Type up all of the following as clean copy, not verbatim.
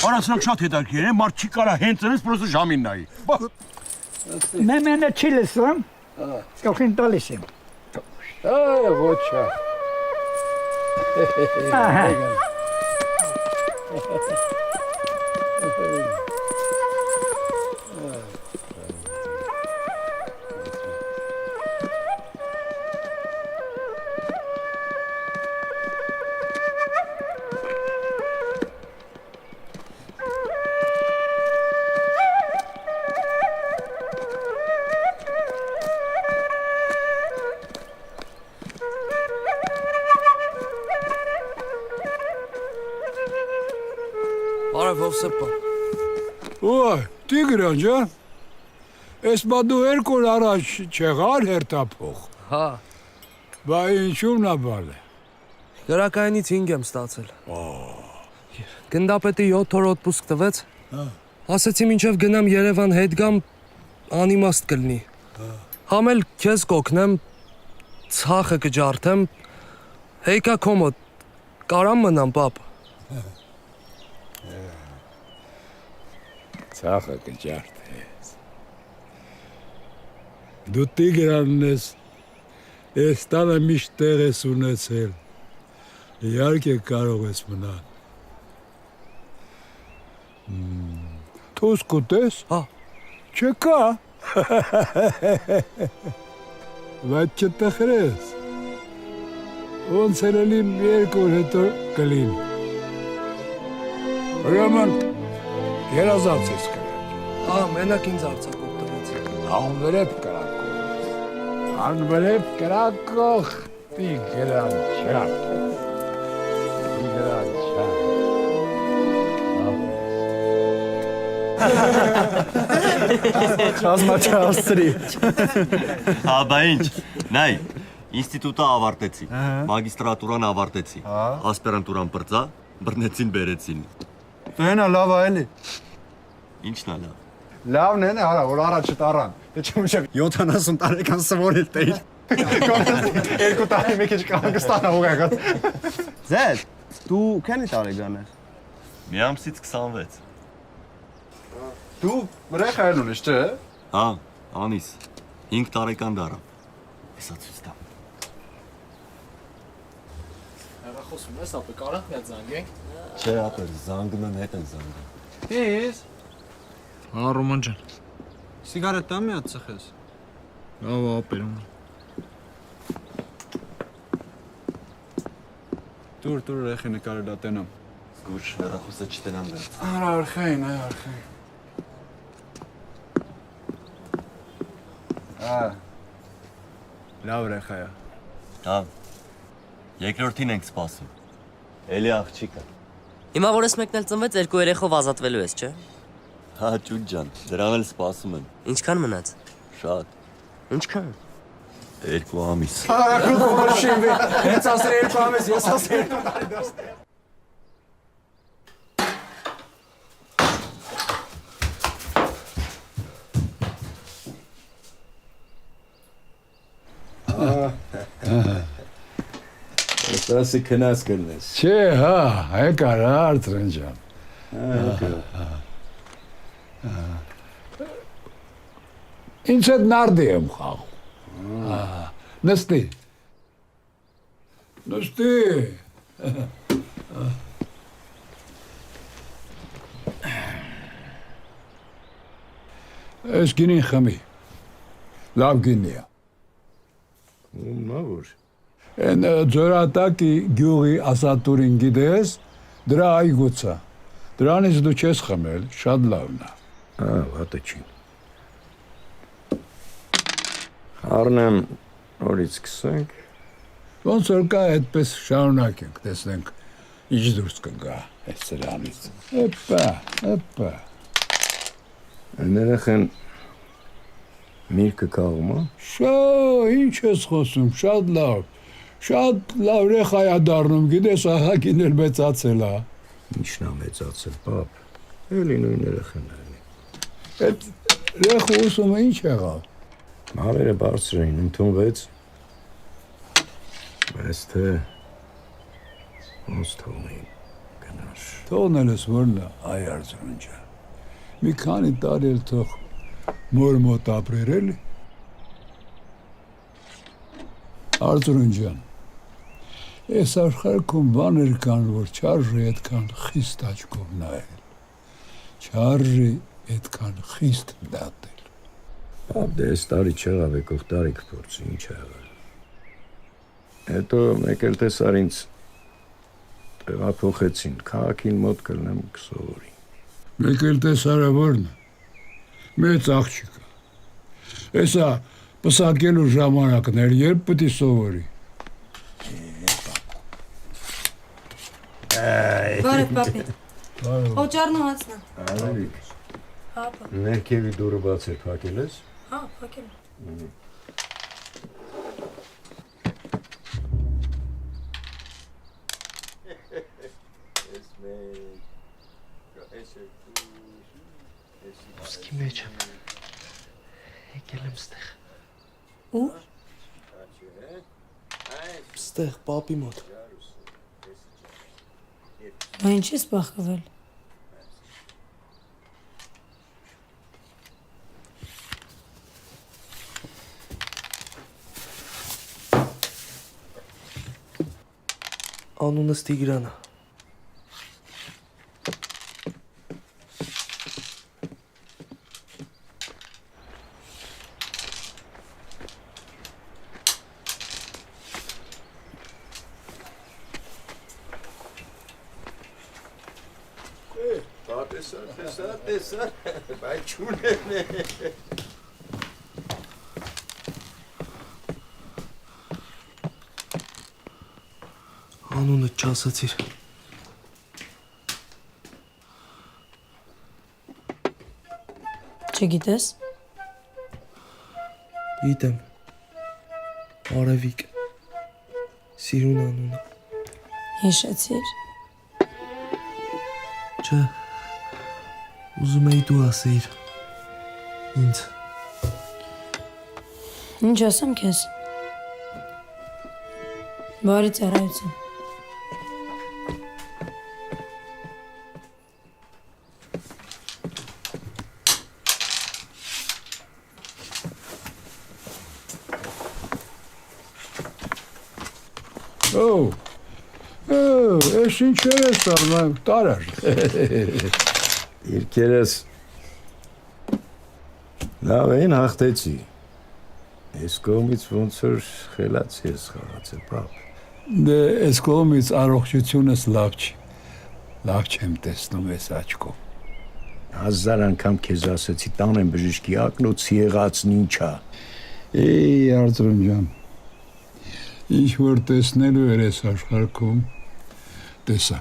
Արանցնակ շատ հետաքրքիր է, մարդ չի կարա հենց ընես պրոստը ժամին նայի։ Մեմենը չի լսում, կողին տալիս եմ։ Ոչա։ Ոյ, Տիգրան ջան, ես բա դու երկու օր առաջ չեղար հերթափող։ Հա։ Բա ինչու՞մն է բալը։ Գրակայինից 5 եմ ստացել։ Գնդապետի 7 օր օդպուսկ տվեց։ Ասեցի մինչև գնամ Երևան հետ գամ անիմաստ կլինի։ Համ էլ քեզ կօգնեմ, ցախը կջարդեմ։ Հեյկա կոմոդ, կարամ մնամ, պապ։ Ցախը կջարդես։ Դու Տիգրանն ես, ես տանը միշտ տեղ ես ունեցել, իհարկե կարող ես մնալ։ Թուս կուտես։ Հա։ Չկա։ Բայց չտխրես։ Ոնց երելի երկու օր հետո կլին։ Ուրեմն երազած ես կրակ։ Հա, մենակ ինձ արձակող տվեց։ Անվերև կրակող։ Անվերև կրակող Տիգրան ջան։ Տիգրան ջան։ Չազմաչաստրի։ Հա, բա ինչ, նայ, ինստիտուտը ավարտեցի, մագիստրատուրան ավարտեցի, ասպերանտուրան պրծա, բռնեցին բերեցին։ Դու հենա լավ այլի։ Ինչն է լավ։ Լավն են, հարա, որ առաջ տարան։ Դե չէ միշտ 70 տարեկան սովորել տեիր։ Երկու տարի մի քիչ կհանգստանա ուղղակի։ Ձեզ, դու քանի տարեկան ես։ Մի ամսից 26։ Դու երեխա ունես, չէ՞։ Հա, անիս, 5 տարեկան դարավ։ Հեսա ցույց տամ։ Եղա խոսում ես, ապա կարանք մի հատ զանգենք։ Չէ, ապա զանգում եմ հետ են զանգում։ Ես։ Հա, Ռոման ջան։ Սիգարետա մի հատ ծխես։ Լավ, ապերում։ Դուր երեխի նկարել ատենամ։ Զգուշ, հեռախոսը չտենամ դեռ։ Արա արխային, այ արխային։ Լավ երեխա է։ Հա, երկրորդին ենք սպասում։ Էլի աղջիկը։ Հիմա որ ես մեկն էլ ծնվեց, երկու երեխով ազատվելու ես, չէ՞։ Հա, ճուտ ջան, դրան էլ սպասում եմ։ Ինչքան մնաց։ Շատ։ Ինչքան։ 2 ամիս։ Արախուտ փոշիվի։ Հենց ասել 2 ամիս, ես ասել 2 տարի դաստ։ Ասի քնած կլնես։ Չէ, հա, եկար Արծրեն ջան։ Ինձ հետ նարդի եմ խաղում։ Նստի։ Նստի։ Ես գինին խմի։ Լավ գինի է։ Ումնա որ։ Են ձորատակի գյուղի ասատուրին գիտես, դրա այգուցա։ Դրանից դու չես խմել, շատ լավն է։ Հա, վատը չի։ Առնեմ, նորից սկսենք։ Ոնց որ կա, այդպես շարունակենք, տեսնենք ինչ դուրս կգա այս սրանից։ Էպա։ Ներախեն միրգը կաղում, հա։ Շա, ինչ ես խոսում, շատ լավ երեխա է դառնում, գիտես, ահագին էլ մեծացել է։ Ինչն է մեծացել, պապ։ Էլի նույն երեխան է։ Այդ երեխա ուսումը ինչ եղավ։ Մարերը բարձր էին, ընդունվեց։ Բայց թե Ոնց թողնեին գնար։ Թողնել ես որն է, այ Արձրուն ջան։ Մի քանի տարի էլ թող մոր մոտ ապրեր էլի։ Արձրուն ջան, այս աշխարհքում բաներ կան, որ չարժի այդքան խիստ աչքով նայել, չարժի այդքան խիստ դատել։ Դե այս տարի չեղավ, եկող տարի կփորձի, ինչ ա եղել։ Հետո մեկ էլ տեսար ինձ տեղափոխեցին, քաղաքին մոտ կլնեմ կսովորի։ Մեկ էլ տեսարը որն է, մեծ աղջիկը։ Էսա պսակելու ժամանակներ, երբ պտի սովորի։ Բարև պապի։ Օճառն ու հացնա։ Արևիկ, Հապա։ ներքևի դուրը բաց է, փակել ես։ Հա, փակել։ Ոսկի մեջ եմ։ Եկել եմ ստեղ։ Ու՞։ Ստեղ պապի մոտ։ Բա ինչ ես բախվել։ Անունս Տիգրան է։ Տեսա, բայց չունեմ է։ Անունը չասացիր։ Չգիտես։ Գիտեմ։ Արևիկ։ Սիրուն անունը։ Հիշեցիր։ Չէ։ Ուզում էի դու ասեիր։ Ինձ։ Ինչ ասեմ քեզ։ Բարի ծառայություն։ Ես ինչեր ես արմայում, տարար։ Իրքերս լավ էին հաղթեցի։ Այս կողմից ոնց որ խելացի ես խաղացել, պապ։ Դե այս կողմից առողջությունս լավ չի։ Լավ չեմ տեսնում այս աչքով։ 1000 անգամ քեզ ասեցի տանեմ բժշկի ակնոցի եղածն ինչա։ Էй Արձրուն ջան։ Ինչ որ տեսնելու էր այս աշխարհքում, տեսա։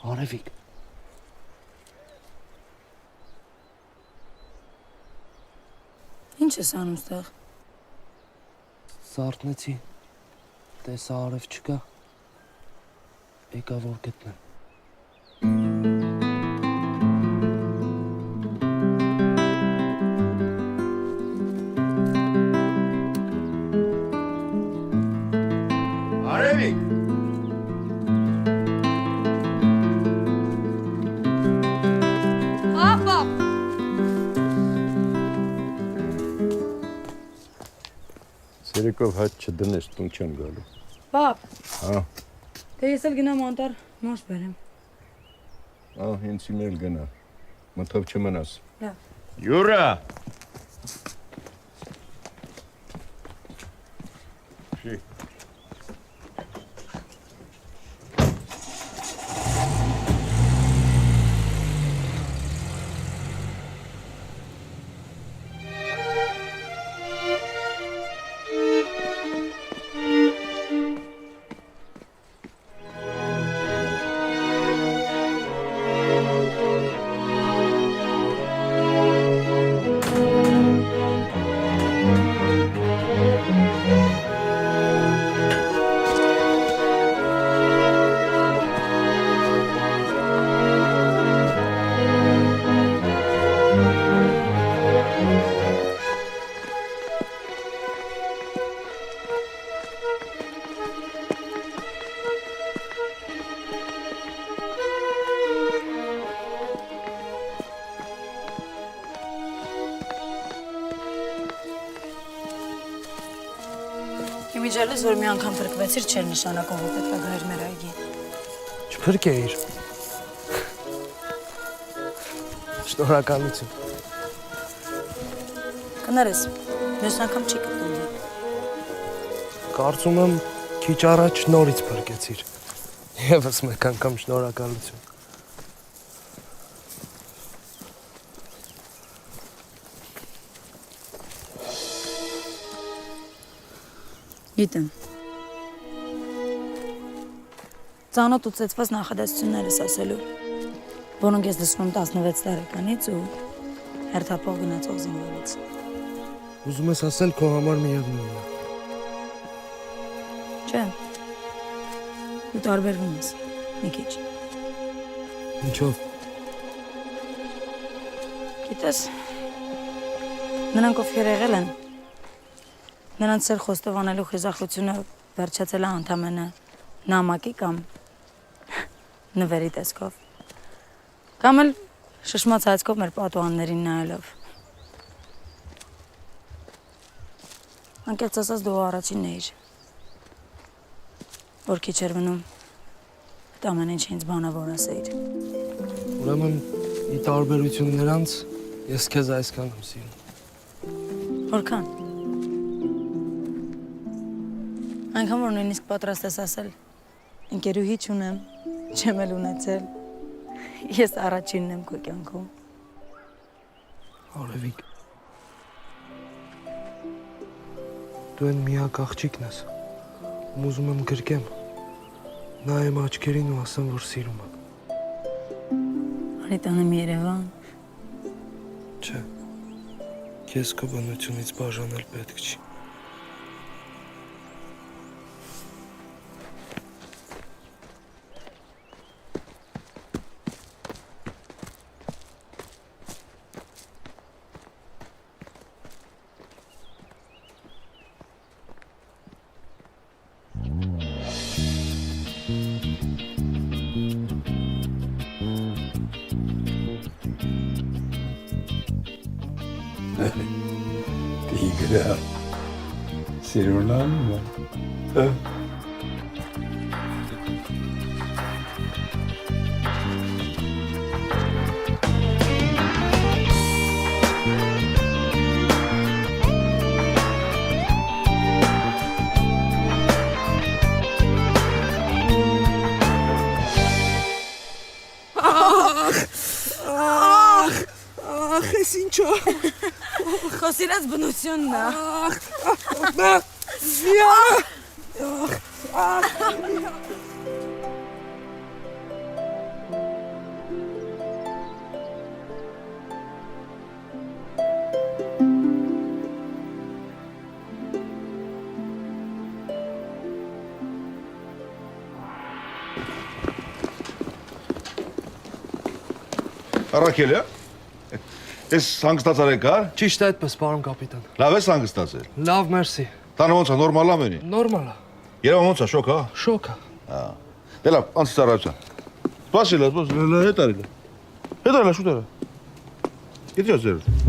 Արևիկ։ Ինչ ես անում ստեղ։ Զարթնեցի։ Տեսա արև չկա։ Եկա որ գտնեմ։ Արևիկ։ Հապա։ Ցերեկով հաց չդնես, տուն չեմ գալու։ Պապ։ Հա։ Դե ես էլ գնամ անտառ մոշ բերեմ։ Հենց իմ էլ գնա։ Մտով չմնաս։ Լավ։ Յուրա։ Շի։ Իմիջալես, որ մի անգամ փրկվեցիր, չէր նշանակում, որ պետք է գայր մեր այգի։ Չփրկեիր։ Շնորհակալություն։ Կներես, մյուս անգամ չի կտունի։ Կարծում եմ քիչ առաջ նորից փրկեցիր։ Եվս մեկ անգամ շնորհակալություն։ Գիտեմ։ Ծանոթ ու ծեծված նախադասություններս ասելու, որոնք ես լսում 16 տարեկանից ու հերթափող գնացող զինվորից։ Ուզում ես ասել քո համար միևնույնն է։ Չէ։ Դու տարբերվում ես մի քիչ։ Ինչով։ Գիտես, նրանք ովքեր եղել են, նրանց սեր խոստովանելու խիզախությունը վերջացել է ընդամենը նամակի կամ նվերի տեսքով։ Կամ էլ շշմած հայացքով մեր պատուհաններին նայելով։ Անկեղծ ասած դու առաջինն էիր, որ քիչ էր մնում այդ ամեն ինչ ինձ բանավոր ասեիր։ Ուրեմն ի տարբերություն նրանց ես քեզ այսքան եմ սիրում։ Որքան։ Այնքան որ նույնիսկ պատրաստ ես ասել, ընկերուհի չունեմ, չեմ էլ ունեցել, ես առաջինն եմ քո կյանքում։ Արևիկ, դու են միակ աղջիկն ես, ում ուզում եմ գրկեմ, նայեմ աչքերին ու ասեմ, որ սիրում եմ։ Արի տանեմ Երևան։ Չէ, քեզ քո բնությունից բաժանել պետք չի։ Տիգրա, սիրունանում է։ Ախ, ես ինչո՞։ Քո սիրած բնությունն է։ Առաքել է։ Ես հանգստացար եք, հա։ Ճիշտ է այդպես, պարոն կապիտան։ Լավ ես հանգստացել։ Լավ, մերսի։ Տանը ոնց է, նորմալ ամենի։ Նորմալ է։ Երևան ոնց է, շոկ, հա։ Շոկ է։ Հա։ Դե լավ, անց ծառայության։ Սպասի, հետ արի։ Հետ արի, շուտ արա։ Գիտի՞ ես ձեր։